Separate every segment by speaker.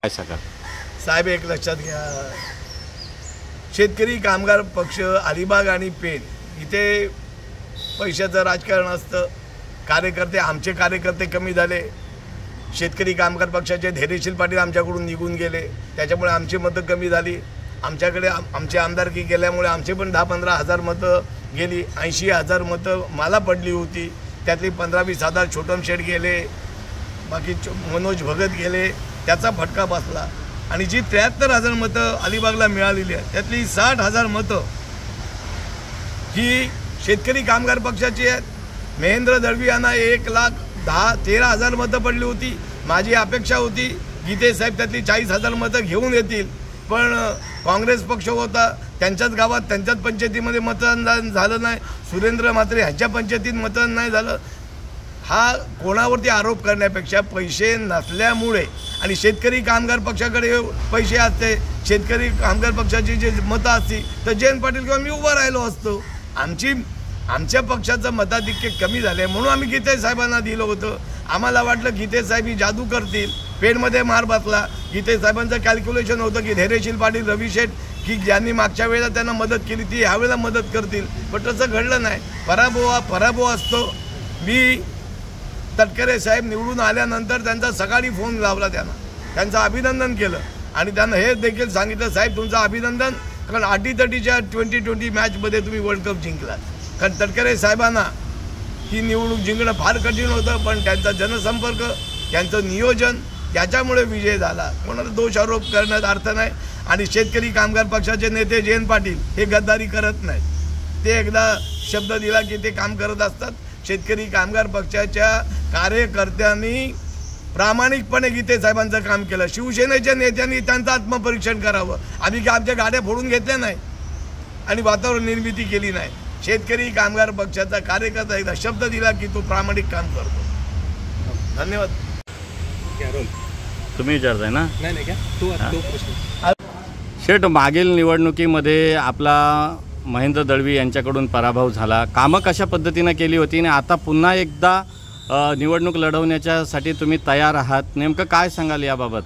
Speaker 1: काय सांगा
Speaker 2: साहेब, एक लक्षात घ्या, शेतकरी कामगार पक्ष अलिबाग आणि पेण इथे पैशाचं राजकारण असतं. आमचे कार्यकर्ते कमी झाले. शेतकरी कामगार पक्षाचे धैर्यशील पाटील आमच्याकडून निघून गेले, त्याच्यामुळे आमची मतं कमी झाली. आमच्याकडे आमची आमदारकी गेल्यामुळे आमचे पण 10-15 हजार मतं गेली. 80,000 मतं मला पडली होती, त्यातली 15-20 हजार छोटम शेठ गेले, बाकी मनोज भगत गेले, त्याचा फटका बसला. आणि जी 73,000 मतं अलिबागला मिळालेली आहेत त्यातली 60,000 मतं ही शेतकरी कामगार पक्षाची आहेत. महेंद्र दळवी यांना 1,13,000 मतं पडली होती. माझी अपेक्षा होती गीते साहेब त्यातली 40,000 मतं घेऊन येतील, पण काँग्रेस पक्ष होता, त्यांच्याच गावात त्यांच्याच पंचायतीमध्ये मतदान झालं नाही. सुरेंद्र म्हात्रे ह्याच्या पंचायतीत मतदान नाही झालं. हा कोणावरती आरोप करण्यापेक्षा पैसे नसल्यामुळे, आणि शेतकरी कामगार पक्षाकडे पैसे असते, शेतकरी कामगार पक्षाची जे मतं असती तर जयंत पाटील किंवा मी उभा राहिलो असतो. आमच्या पक्षाचं मताधिक्य कमी झाले म्हणून आम्ही गीते साहेबांना दिलं होतं. आम्हाला वाटलं गीते साहेब ही जादू करतील. पेणमध्ये मार बसला. गीते साहेबांचं कॅल्क्युलेशन होतं की धैर्यशील पाटील, रवी शेठ की ज्यांनी मागच्या वेळेला त्यांना मदत केली ती ह्यावेळेला मदत करतील, पण तसं घडलं नाही. पराभव असतो. मी तटकरे साहेब निवडून आल्यानंतर त्यांचा सकाळी फोन लावला, त्यांचं अभिनंदन केलं आणि त्यांना हे देखील सांगितलं, साहेब तुमचं अभिनंदन, कारण अटीतटीच्या 2020 मॅचमध्ये तुम्ही वर्ल्ड कप जिंकलात. कारण तटकरे साहेबांना ही निवडणूक जिंकणं फार कठीण होतं, पण त्यांचा जनसंपर्क, त्यांचं नियोजन याच्यामुळे विजय झाला. कोणाला दोष आरोप करण्यात अर्थ नाही. आणि शेतकरी कामगार पक्षाचे नेते जयंत पाटील हे गद्दारी करत नाहीत. ते एकदा शब्द दिला की ते काम करत असतात. शेतकरी कामगार पक्षाच्या कार्यकर्त्यांनी प्रामाणिकपणे गीते साहेबांचं काम केलं. शिवसेनेच्या नेत्यांनी त्यांचं आत्मपरीक्षण करावं. आम्ही काय आमच्या गाड्या फोडून घेतल्या नाही आणि वातावरण निर्मिती केली नाही. शेतकरी कामगार पक्षाचा कार्यकर्ता एकदा शब्द दिला की तो प्रामाणिक काम करतो. धन्यवाद.
Speaker 1: तुम्ही विचारताय ना?
Speaker 3: नाही क्या तो प्रश्न.
Speaker 1: शेठ, मागील निवडणुकीमध्ये आपला महेंद्र दळवी यांच्याकडून पराभव झाला. कामं कशा पद्धतीनं केली होती आणि आता पुन्हा एकदा निवडणूक लढवण्याच्यासाठी तुम्ही तयार आहात, नेमकं काय सांगाल याबाबत?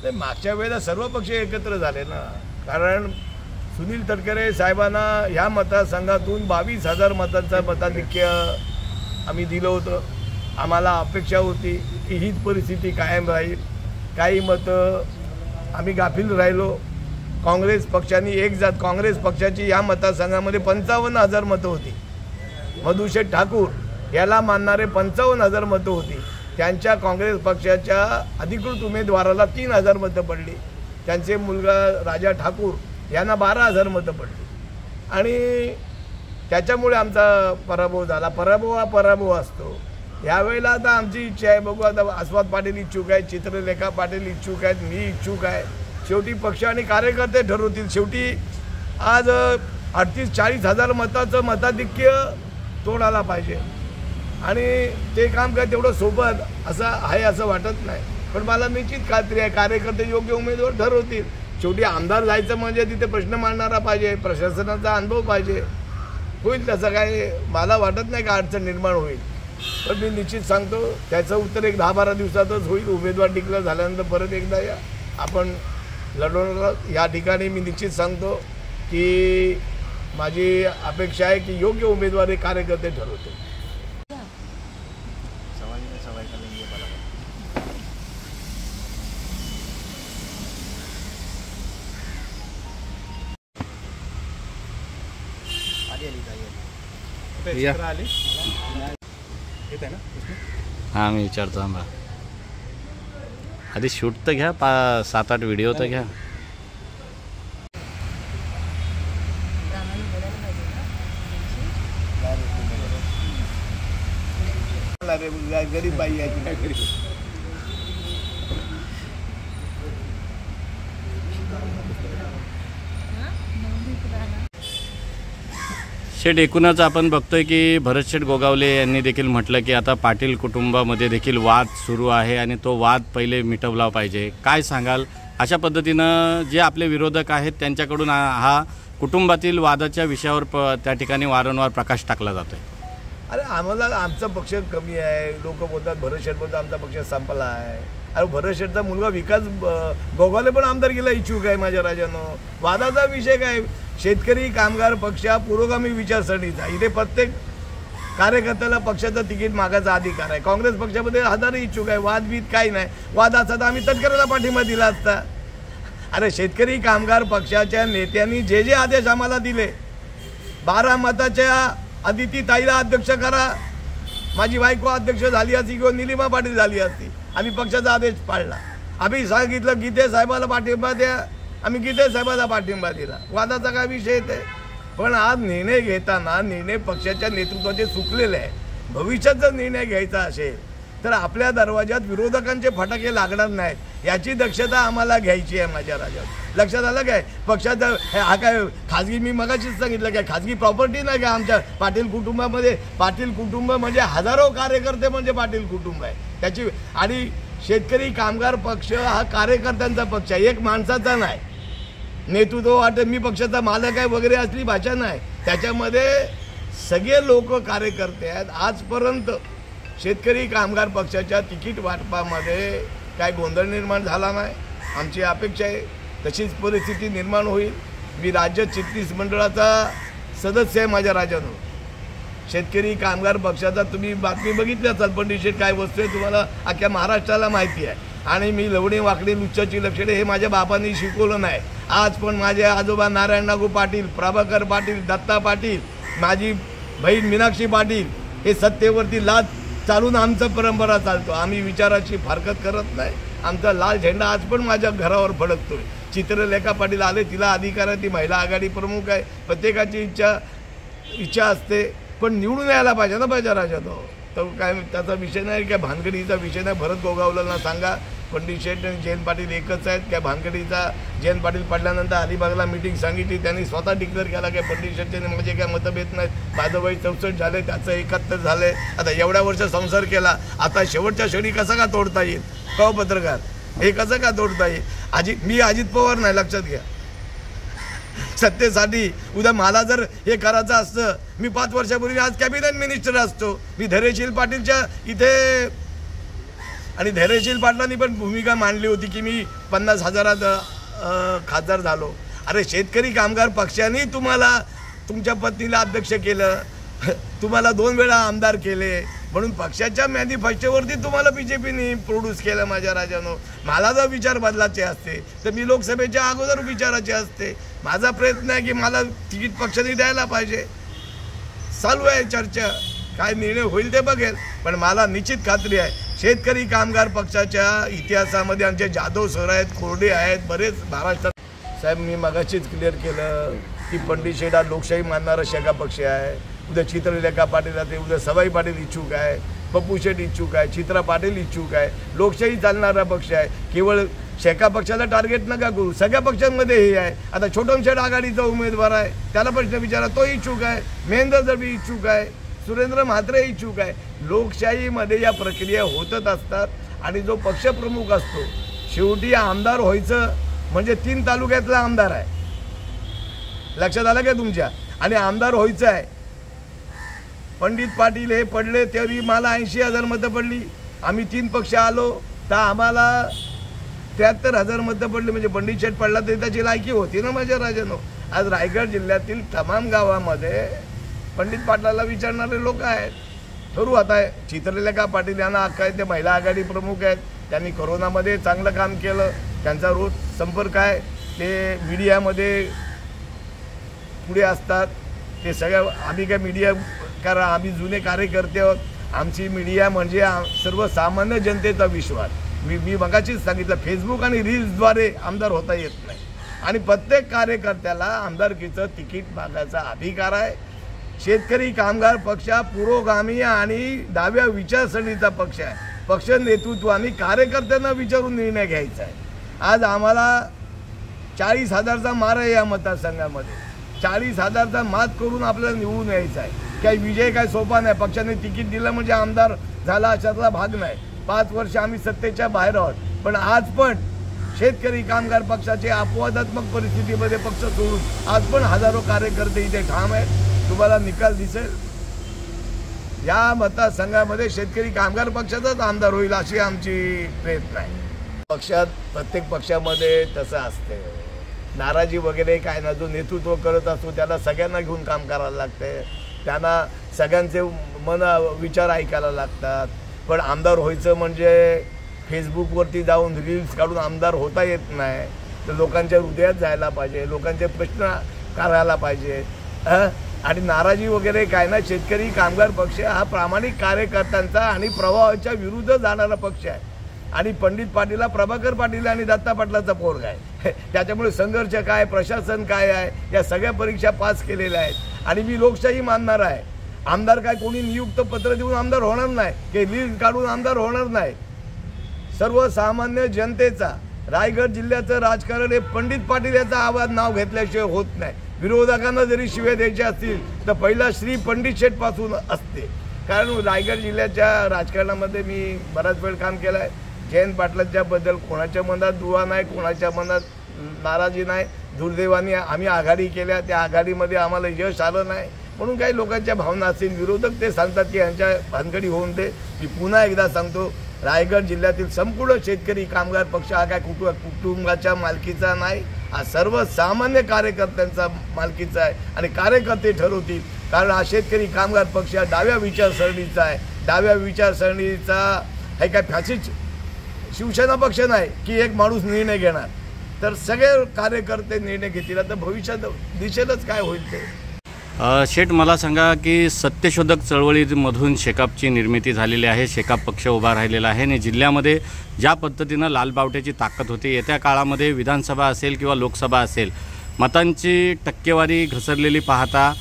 Speaker 2: ते मागच्या वेळेला सर्व पक्ष एकत्र झाले ना, कारण सुनील तटकरे साहेबांना ह्या मतदारसंघातून 22,000 मतांचं मताधिक्य आम्ही दिलं होतं. आम्हाला अपेक्षा होती की हीच परिस्थिती कायम राहील. काही मतं आम्ही गाफील राहिलो. काँग्रेस पक्षाची या मतदारसंघामध्ये 55,000 मतं होती. मधुशेठ ठाकूर याला मानणारे 55,000 मतं होती. त्यांच्या काँग्रेस पक्षाच्या अधिकृत उमेदवाराला 3,000 मतं पडली. त्यांचे मुलगा राजा ठाकूर यांना 12,000 मतं पडली आणि त्याच्यामुळे आमचा पराभव झाला. पराभव असतो. यावेळेला आता आमची इच्छा आहे, बघू आता. आस्वाद पाटील इच्छुक आहेत, चित्रलेखा पाटील इच्छुक आहेत, मी इच्छुक आहे. शेवटी पक्ष आणि कार्यकर्ते ठरवतील. शेवटी आज 38-40,000 मताचं मताधिक्य तोडायला पाहिजे आणि ते काम काय तेवढं सोबत असं आहे असं वाटत नाही. पण मला निश्चित खात्री आहे कार्यकर्ते योग्य उमेदवार ठरवतील. शेवटी आमदार जायचं म्हणजे तिथे प्रश्न मांडणारा पाहिजे, प्रशासनाचा अनुभव पाहिजे. होईल तसं काय मला वाटत नाही का अडचण निर्माण होईल. पण मी निश्चित सांगतो त्याचं उत्तर एक 10-12 दिवसातच होईल. उमेदवार डिक्लेअर झाल्यानंतर परत एकदा आपण लढवणार. या ठिकाणी मी निश्चित सांगतो की माझी अपेक्षा आहे की योग्य उमेदवार हे कार्यकर्ते ठरवतील.
Speaker 1: हां, मी विचारतो. आम्हाला आधी शूट तर घ्या, 7-8 व्हिडिओ तर घ्या.
Speaker 2: गरीब बाई आहे.
Speaker 1: शेठ, एकूणच आपण बघतोय की भरत शेठ गोगावले यांनी देखील म्हटलं की आता पाटील कुटुंबामध्ये देखील वाद सुरू आहे आणि तो वाद पहिले मिटवला पाहिजे. काय सांगाल अशा पद्धतीनं जे आपले विरोधक आहेत त्यांच्याकडून हा कुटुंबातील वादाच्या विषयावर त्या ठिकाणी वारंवार प्रकाश टाकला जातोय?
Speaker 2: अरे आम्हाला आमचा पक्ष कमी आहे. लोक बोलतात, भरत शेठ बोलतात आमचा पक्ष संपला आहे. अरे भरत शेठचा मुलगा विकास गोगावले पण आमदारकीला इच्छुक आहे माझ्या राजानं. वादाचा विषय काय? शेतकरी कामगार पक्ष हा पुरोगामी विचारसरणीचा. इथे प्रत्येक कार्यकर्त्याला पक्षाचं तिकीट मागायचा अधिकार आहे. काँग्रेस पक्षामध्ये हजारो इच्छुक आहे. वादबीद काही नाही. वाद असता तर आम्ही तटकरेला पाठिंबा दिला असता. अरे शेतकरी कामगार पक्षाच्या नेत्यांनी जे जे आदेश आम्हाला दिले, 12 मताच्या अदिती ताईला अध्यक्ष करा, माझी बायको अध्यक्ष झाली असती किंवा निलिमा पाटील झाली असती, आम्ही पक्षाचा आदेश पाळला. आम्ही सांगितलं गीते साहेबाला पाठिंबा द्या, आम्ही गीते साहेबाला पाठिंबा दिला. वादाचा काय विषय येते? पण आज निर्णय घेताना निर्णय पक्षाच्या नेतृत्वाचे चुकलेले आहे. भविष्यात जर निर्णय घ्यायचा असेल तर आपल्या दरवाज्यात विरोधकांचे फटाके लागणार नाहीत याची दक्षता आम्हाला घ्यायची आहे माझ्या राजात. लक्षात आलं काय? पक्षाचा हा काय खाजगी, मी मगाशीच सांगितलं काय खाजगी प्रॉपर्टी नाही का आमच्या पाटील कुटुंबामध्ये? पाटील कुटुंब म्हणजे हजारो कार्यकर्ते म्हणजे पाटील कुटुंब आहे त्याची. आणि शेतकरी कामगार पक्ष हा कार्यकर्त्यांचा पक्ष आहे, एक माणसाचा नाही. नेतृत्व वाटत मी पक्षाचा मालक आहे वगैरे असली भाषा नाही. त्याच्यामध्ये सगळे लोक कार्यकर्ते आहेत. आजपर्यंत शेतकरी कामगार पक्षाच्या तिकीट वाटपामध्ये काय गोंधळ निर्माण झाला नाही. आमची अपेक्षा आहे तशीच परिस्थिती निर्माण होईल. मी राज्य चिटणीस मंडळाचा सदस्य आहे माझ्या राजानं. शेतकरी कामगार पक्षाचा तुम्ही बातमी बघितली असाल, पंडित शेठ काय वस्तू आहे तुम्हाला अख्ख्या महाराष्ट्राला माहिती आहे. आणि मी लवणी वाकडी लुच्चाची लक्षणे हे माझ्या बाबांनी शिकवलं नाही. आज पण माझे आजोबा नारायण नागू पाटील, प्रभाकर पाटील, दत्ता पाटील, माझी बहीण मीनाक्षी पाटील हे सत्तेवरती लाद चालून आमचं परंपरा चालतो. आम्ही विचाराची फारकत करत नाही. आमचा लाल झेंडा आज पण माझ्या घरावर फडकतोय. चित्रलेखा पाटील आले, तिला अधिकार आहे, ती महिला आघाडी प्रमुख आहे. प्रत्येकाची इच्छा असते पण निवडून यायला पाहिजे ना पाहिजे राजा तो काय त्याचा विषय नाही. काय भानगडीचा विषय नाही. भरत गोगावलेंना सांगा पंडित शेठ आणि जयंत पाटील एकच आहेत. काय भानगडीचा जयंत पाटील पडल्यानंतर अलिबागला मीटिंग सांगितली, त्यांनी स्वतः डिक्लेअर केला की पंडित शेठचे म्हणजे काय मतभेद नाहीत. माझं वय 64 झाले, त्याचं 71 झाले. आता एवढ्या वर्ष संसार केला, आता शेवटच्या क्षणी कसा का तोडता येईल? कहो पत्रकार, हे कसं का तोडता येईल? मी अजित पवार नाही, लक्षात घ्या. सत्तेसाठी उद्या मला जर हे करायचं असतं, मी 5 वर्षापूर्वी आज कॅबिनेट मिनिस्टर असतो. मी धैर्यशील पाटीलच्या इथे, आणि धैर्यशील पाटलांनी पण भूमिका मांडली होती की मी 50,000 खासदार झालो. अरे शेतकरी कामगार पक्षाने तुम्हाला, तुमच्या पत्नीला अध्यक्ष केलं, तुम्हाला 2 वेळा आमदार केले, म्हणून पक्षाच्या मॅनिफेस्टोवरती तुम्हाला BJPने प्रोड्यूस केलं माझ्या राजानो. मला जर विचार बदलायचे असते तर मी लोकसभेच्या अगोदर विचारायचे असते. माझा प्रयत्न आहे की मला तिकीट पक्षाने द्यायला पाहिजे. चालू आहे चर्चा, काय निर्णय होईल ते बघेल. पण मला निश्चित खात्री आहे शेतकरी कामगार पक्षाच्या इतिहासामध्ये आमचे जाधव सर आहेत, कोरडे आहेत, बरेच महाराष्ट्रात. साहेब मी मगाशीच क्लिअर केलं की पंडित शेठ हा लोकशाही मानणारा शेका पक्ष आहे. उद्या चित्रलेखा पाटील आहे, उद्या सवाई पाटील इच्छुक आहे, पप्पू शेठ इच्छुक आहे, चित्रा पाटील इच्छुक आहे. लोकशाही चालणारा पक्ष आहे. केवळ शेका पक्षाला टार्गेट नका करू, सगळ्या पक्षांमध्ये हे आहे. आता छोटम शेठ आघाडीचा उमेदवार आहे, त्याला प्रश्न विचारा, तो इच्छुक आहे. महेंद्र दळवी इच्छुक आहे, सुरेंद्र म्हात्रे इच्छुक आहे. लोकशाहीमध्ये या प्रक्रिया होतच असतात. आणि जो पक्षप्रमुख असतो शेवटी आमदार व्हायचं म्हणजे 3 तालुक्यातला आमदार आहे. लक्षात आलं का तुमच्या? आणि आमदार व्हायचं आहे. पंडित पाटील हे पडले तरी मला 80,000 मतं पडली. आम्ही 3 पक्ष आलो तर आम्हाला 73,000 मतं पडली. म्हणजे पंडित शेठ पडला तरी त्याची लायकी होती ना माझ्या राजानो. आज रायगड जिल्ह्यातील तमाम गावामध्ये पंडित पाटलाला विचारणारे लोक आहेत. ठरू आता चित्रलेखा पाटील यांना हक्क आहे, ते महिला आघाडी प्रमुख आहेत. त्यांनी कोरोनामध्ये चांगलं काम केलं, त्यांचा रोज संपर्क आहे, ते मीडियामध्ये पुढे असतात. ते सगळ्या आम्ही काय मीडिया कारण आम्ही जुने कार्यकर्ते आहोत. आमची मीडिया म्हणजे सर्वसामान्य जनतेचा विश्वास. मी मगाशीच सांगितलं फेसबुक आणि रील्सद्वारे आमदार होता येत नाही. आणि प्रत्येक कार्यकर्त्याला आमदारकीचं तिकीट मागायचा अधिकार आहे. शेतकरी कामगार पक्ष पुरोगामी आणि डाव्या विचारसरणीचा पक्ष आहे. पक्ष नेतृत्वाने कार्यकर्त्यांना विचारून निर्णय घ्यायचा आहे. आज आम्हाला 40,000चा मार आहे या मतदारसंघामध्ये. 40,000चा मात करून आपल्याला निवडून यायचं आहे. काही विजय काय सोपा नाही. पक्षाने तिकीट दिलं म्हणजे आमदार झाला अशातला भाग नाही. 5 वर्ष आम्ही सत्तेच्या बाहेर आहोत. पण आज पण शेतकरी कामगार पक्षाचे अपवादात्मक परिस्थितीमध्ये पक्ष सोडून आज पण हजारो कार्यकर्ते इथे ठाम आहेत. तुम्हाला निकाल दिसेल. या मतदारसंघामध्ये शेतकरी कामगार पक्षाचाच आमदार होईल अशी आमची प्रयत्न आहे. पक्षात प्रत्येक पक्षामध्ये तसं असते, नाराजी वगैरे काय ना, जो नेतृत्व करत असतो त्याला सगळ्यांना घेऊन काम करायला लागते, त्यांना सगळ्यांचे विचार ऐकायला लागतात. पण आमदार व्हायचं म्हणजे फेसबुकवरती जाऊन रील्स काढून आमदार होता येत नाही. तर लोकांच्या हृदयात जायला पाहिजे, लोकांचे प्रश्न करायला पाहिजे. आणि नाराजी वगैरे काय ना, शेतकरी कामगार पक्ष हा प्रामाणिक कार्यकर्त्यांचा आणि प्रवाहाच्या विरुद्ध जाणारा पक्ष आहे. आणि पंडित पाटील, प्रभाकर पाटील आणि दत्ता पाटलाचा पोरगा आहे. त्याच्यामुळे संघर्ष काय, प्रशासन काय आहे, या सगळ्या परीक्षा पास केलेल्या आहेत. आणि मी लोकशाही मानणार आहे. आमदार काय कोणी नियुक्त पत्र देऊन आमदार होणार नाही, की लीड काढून आमदार होणार नाही. सर्वसामान्य जनतेचा रायगड जिल्ह्याचं राजकारण हे पंडित पाटील याचा आवाज नाव घेतल्याशिवाय होत नाही. विरोधकांना जरी शिव्या द्यायच्या असतील तर पहिला श्री पंडित शेठपासून असते. कारण रायगड जिल्ह्याच्या राजकारणामध्ये मी बराच वेळ काम केलं आहे. जयंत पाटलांच्याबद्दल कोणाच्या मनात दुवा नाही, कोणाच्या मनात नाराजी नाही. दुर्दैवाने आम्ही आघाडी केल्या, त्या आघाडीमध्ये आम्हाला यश आलं नाही म्हणून काही लोकांच्या भावना असतील. विरोधक ते सांगतात की यांच्या भानगडी होऊन दे. मी पुन्हा एकदा सांगतो, रायगड जिल्ह्यातील संपूर्ण शेतकरी कामगार पक्ष हा काय कुटुंबाच्या मालकीचा नाही, हा सर्वसामान्य कार्यकर्त्यांचा मालकीचा आहे. आणि कार्यकर्ते ठरवतील, कारण हा शेतकरी कामगार पक्ष हा डाव्या विचारसरणीचा आहे. डाव्या विचारसरणीचा हे काय फॅसिस्ट शिवसेना पक्ष नाही की एक माणूस निर्णय घेणार, तर सगळे कार्यकर्ते निर्णय घेतील. आता भविष्यात दिसेलच काय होईल ते.
Speaker 1: शेठ, मला सांगा की सत्यशोधक चळवळीमधून शेकापची निर्मिती झालेली आहे, शेकाप पक्ष उभा राहिलेला आहे आणि जिल्ह्यामध्ये ज्या पद्धतीनं लालबावट्याची ताकद होती, येत्या काळामध्ये विधानसभा असेल किंवा लोकसभा असेल, मतांची टक्केवारी घसरलेली पाहता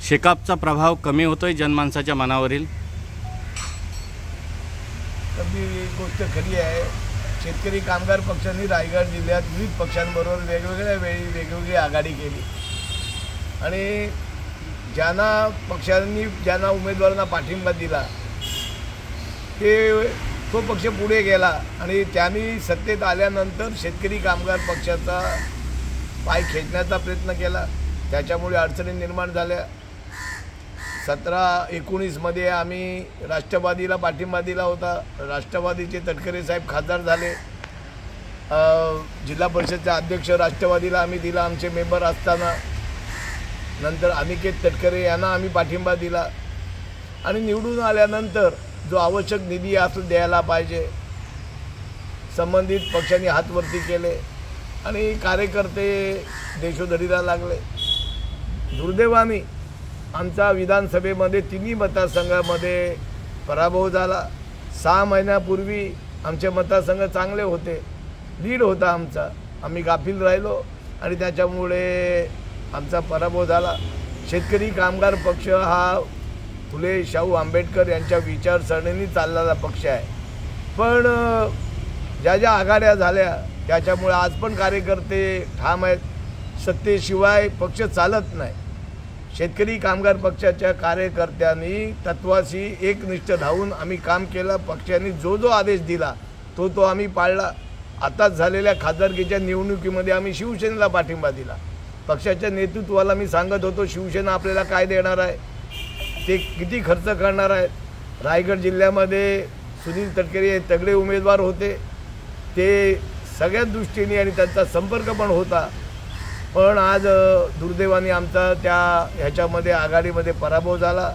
Speaker 1: शेकापचा प्रभाव कमी होतोय जनमानसाच्या मनावरील.
Speaker 2: ही गोष्ट खरी आहे. शेतकरी कामगार पक्षांनी रायगड जिल्ह्यात विविध पक्षांबरोबर वेगवेगळ्या वेळी वेगवेगळी आघाडी केली आणि ज्यांना उमेदवारांना पाठिंबा दिला तो पक्ष पुढे गेला आणि त्यांनी सत्तेत आल्यानंतर शेतकरी कामगार पक्षाचा पाय खेचण्याचा प्रयत्न केला. त्याच्यामुळे अडचणी निर्माण झाल्या. 17-19 आम्ही राष्ट्रवादीला पाठिंबा दिला होता. राष्ट्रवादीचे तटकरे साहेब खासदार झाले. जिल्हा परिषदचे अध्यक्ष राष्ट्रवादीला आम्ही दिला आमचे मेंबर असताना. नंतर अनिकेत तटकरे यांना आम्ही पाठिंबा दिला आणि निवडून आल्यानंतर जो आवश्यक निधी असतो द्यायला पाहिजे संबंधित पक्षांनी हातवरती केले आणि कार्यकर्ते देशोधडीला लागले. दुर्दैवाने आमचा विधानसभेमध्ये तिन्ही मतदारसंघामध्ये पराभव झाला. 6 महिन्यापूर्वी आमचे मतदारसंघ चांगले होते, लीड होता आमचा, आम्ही गाफील राहिलो आणि त्याच्यामुळे आमचा पराभव झाला. शेतकरी कामगार पक्ष हा फुले शाहू आंबेडकर यांच्या विचारसरणीने चाललेला पक्ष आहे. पण ज्या आघाड्या झाल्या त्याच्यामुळे आज पण कार्यकर्ते ठाम आहेत. सत्तेशिवाय पक्ष चालत नाही. शेतकरी कामगार पक्षाच्या कार्यकर्त्यांनी तत्वाशी एकनिष्ठ राहून आम्ही काम केलं. पक्षाने जो आदेश दिला तो आम्ही पाळला. आताच झालेल्या खासदारकीच्या निवडणुकीमध्ये आम्ही शिवसेनेला पाठिंबा दिला. पक्षाच्या नेतृत्वाला मी सांगत होतो शिवसेना आपल्याला काय देणार आहे, ते किती खर्च करणार आहेत. रायगड जिल्ह्यामध्ये सुनील तटकरे हे तगडे उमेदवार होते, ते सगळ्याच दृष्टीने आणि त्यांचा संपर्क पण होता. पण आज दुर्दैवाने आमचा ह्याच्यामध्ये आघाडीमध्ये पराभव झाला.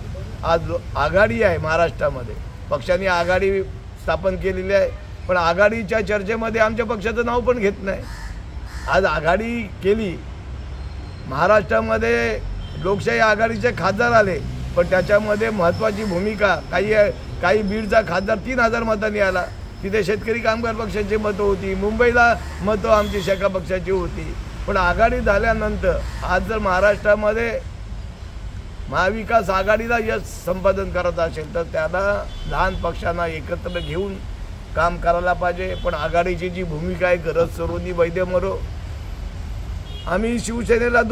Speaker 2: आज आघाडी आहे महाराष्ट्रामध्ये, पक्षाने आघाडी स्थापन केलेली आहे, पण आघाडीच्या चर्चेमध्ये आमच्या पक्षाचं नाव पण घेत नाही. आज आघाडी केली, महाराष्ट्रामध्ये लोकशाही आघाडीचे खासदार आले, पण त्याच्यामध्ये महत्त्वाची भूमिका काही बीडचा खासदार 3000 मतांनी आला. तिथे शेतकरी कामगार पक्षाची मतं होती, मुंबईला मतं आमची शेका पक्षाची होती. पण आघाडी झाल्यानंतर आज जर महाराष्ट्रामध्ये महाविकास आघाडीला यश संपादन करत असेल तर त्याला लहान पक्षांना एकत्र घेऊन काम करायला पाहिजे. पण आघाडीची जी भूमिका आहे, गरज सरोनी वैद्य मरो, आम्ही शिवसेनेला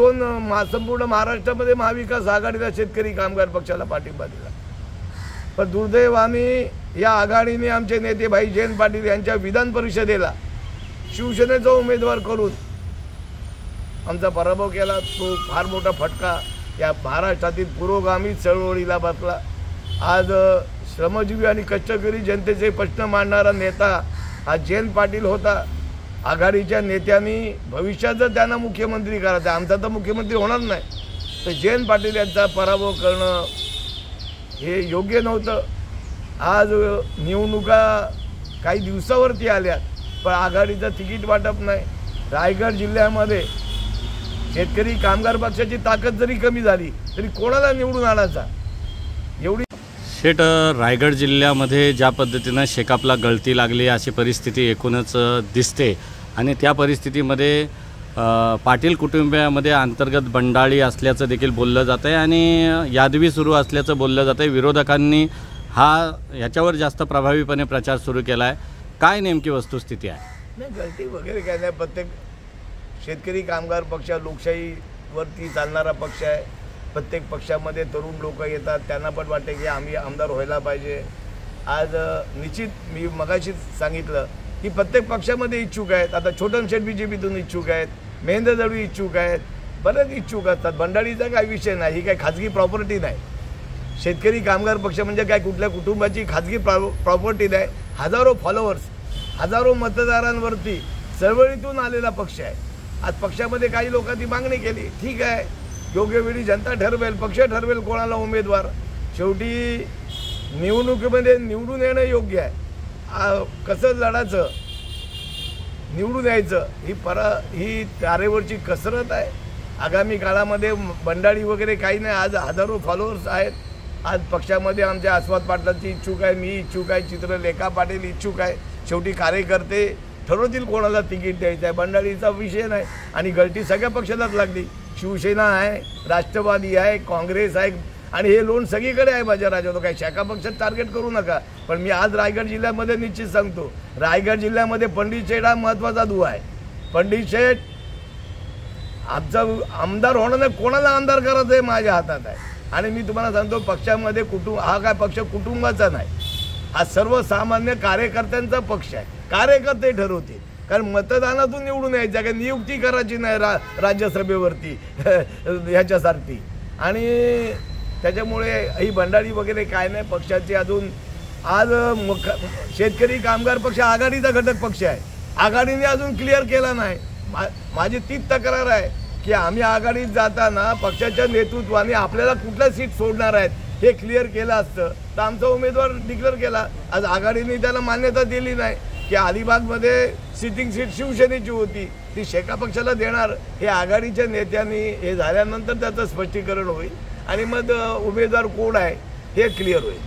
Speaker 2: संपूर्ण महाराष्ट्रामध्ये महाविकास आघाडीला शेतकरी कामगार पक्षाला पाठिंबा दिला. पण दुर्दैवाने या आघाडीने आमचे नेते भाई जयंत पाटील यांच्या विधान परिषदेला शिवसेनेचा उमेदवार करून आमचा पराभव केला. तो फार मोठा फटका या महाराष्ट्रातील पुरोगामी चळवळीला बसला. आज श्रमजीवी आणि कष्टकरी जनतेचे प्रश्न मांडणारा नेता हा जयंत पाटील होता. आघाडीच्या नेत्यांनी भविष्यात जर त्यांना मुख्यमंत्री करायचं, आमचा तर मुख्यमंत्री होणार नाही, तर जयंत पाटील यांचा पराभव करणं हे योग्य नव्हतं. आज निवडणुका काही दिवसावरती आल्या, पण आघाडीचं तिकीट वाटप नाही. रायगड जिल्ह्यामध्ये शेतकरी कामगार पक्षाची ताकद जरी कमी झाली तरी कोणाला निवडून आणायचा एवढी.
Speaker 1: शेठ, रायगड जिल्ह्यामध्ये ज्या पद्धतीनं शेकापला गळती लागली अशी परिस्थिती एकूणच दिसते आणि त्या परिस्थितीमध्ये पाटील कुटुंबियामध्ये अंतर्गत बंडाळी असल्याचं देखील बोललं जातं आहे आणि यादवी सुरू असल्याचं बोललं जातं आहे. विरोधकांनी ह्याच्यावर जास्त प्रभावीपणे प्रचार सुरू केला आहे. काय नेमकी वस्तुस्थिती आहे?
Speaker 2: नाही, गळती वगैरे काय नाही. प्रत्येक शेतकरी कामगार पक्ष लोकशाहीवरती चालणारा पक्ष आहे. प्रत्येक पक्षामध्ये तरुण लोक येतात, त्यांना पण वाटते की आम्ही आमदार व्हायला पाहिजे. आज निश्चित मी मगाशीच सांगितलं की प्रत्येक पक्षामध्ये इच्छुक आहेत. आता छोटन शेठ BJPतून इच्छुक आहेत, महेंद्र दळवी इच्छुक आहेत, बरेच इच्छुक असतात. बंडाळीचा काही विषय नाही, ही काही खाजगी प्रॉपर्टी नाही. शेतकरी कामगार पक्ष म्हणजे काय कुठल्या कुटुंबाची खाजगी प्रॉपर्टी नाही. हजारो फॉलोअर्स, हजारो मतदारांवरती चळवळीतून आलेला पक्ष आहे. आज पक्षामध्ये काही लोकांनी मागणी केली, ठीक आहे, योग्य वेळी जनता ठरवेल, पक्ष ठरवेल कोणाला उमेदवार. शेवटी निवडणुकीमध्ये निवडून येणं योग्य आहे. कसं लढायचं, निवडून यायचं, ही तारेवरची कसरत आहे. आगामी काळामध्ये बंडाळी वगैरे काही नाही. आज हजारो फॉलोअर्स आहेत. आज पक्षामध्ये आमच्या आस्वाद पाटलांची इच्छुक आहे, मी इच्छुक आहे, चित्रलेखा पाटील इच्छुक आहे. शेवटी कार्यकर्ते ठरवतील कोणाला तिकीट द्यायचं आहे. बंडाळीचा विषय नाही आणि गळती सगळ्या पक्षालाच लागली. शिवसेना आहे, राष्ट्रवादी आहे, काँग्रेस आहे आणि हे लोन सगळीकडे आहे. माझ्या राज्यात काही शाखा पक्षात टार्गेट करू नका. पण मी आज रायगड जिल्ह्यामध्ये निश्चित सांगतो, रायगड जिल्ह्यामध्ये पंडित शेठ हा महत्त्वाचा दुवा आहे. पंडित शेठ आमचा आमदार होणं नाही, कोणाला आमदार करायचं हे माझ्या हातात आहे. आणि मी तुम्हाला सांगतो, पक्षामध्ये हा काय पक्ष कुटुंबाचा नाही, हा सर्वसामान्य कार्यकर्त्यांचा पक्ष आहे. कार्यकर्ते ठरवतील, कारण मतदानातून निवडून यायचं, काही नियुक्ती करायची नाही राज्यसभेवरती ह्याच्यासारखी. आणि त्याच्यामुळे ही बंडाळी वगैरे काय नाही. पक्षाची अजून आज शेतकरी कामगार पक्ष आघाडीचा घटक पक्ष आहे. आघाडीने अजून क्लिअर केला नाही. माझी तीच तक्रार आहे की आम्ही आघाडीत जाताना पक्षाच्या नेतृत्वाने आपल्याला कुठल्या सीट सोडणार आहेत हे क्लिअर केलं असतं तर आमचा उमेदवार डिक्लेअर केला. आज आघाडीने त्याला मान्यता दिली नाही की अलिबागमध्ये सिटिंग सीट शिवसेनेची होती, ती शेका पक्षाला देणार. हे आघाडीच्या नेत्यांनी हे झाल्यानंतर त्याचं स्पष्टीकरण होईल आणि मग उमेदवार कोण आहे हे क्लिअर होईल.